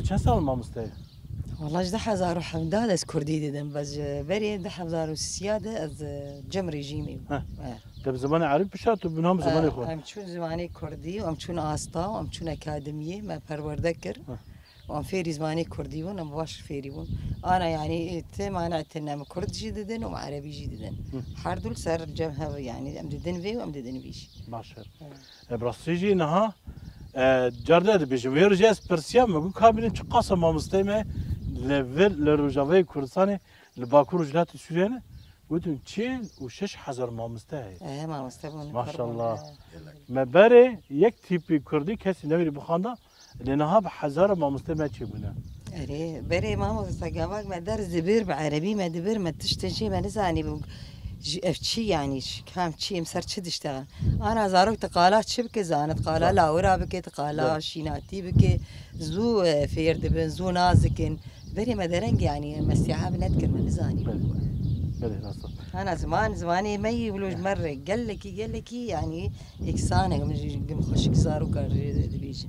چند سال مامۆستای؟ والله جده حزار و حمداد از کردی دیدم بس بری ده حزار و سیاده از جم رژیمی ده زمان عربی بشه تو بنام زمانی خود؟ ام چون زمانی کردی و ام چون آستا و ام چون اکادمیه ما پرورده کر و ام فيري زمانی کردی ون ام باش فيري ون أنا يعني أنا أتنام كرد جديدن و عربي جديدن هر دول سر جمها يعني ام ددن في و ام ددن بيش باشه براسیجی نه جرده بیشتر ویرجس پرسیام مگو کابینه چه قاسم مامۆستای ما لروجاوی کردستانی لباکور جلات سوریه نه بودن 46,000 مامۆستای مامۆستا بون ما شاء الله ما بره یک تیپی کردی کسی نمیری بخوانده لنها به 1000 مامۆستای ما چی بونه أري بري ماما تساقامك ما دار زبير بعربي ما دبر ما تشتنشي ما نزاني شي يعني كام شي مسر شد اشتغل أنا زاروك تقالات شبكة زانت قالا لا ورا بك تقالا شيناتي بك زو فير دبن زو نازكن بري ما درنج يعني مستيعاب نذكر ما نزاني بله راست أنا زماني ما يقولوش مرة قال لك يعني إكسانة قم خشك زاروك بيجي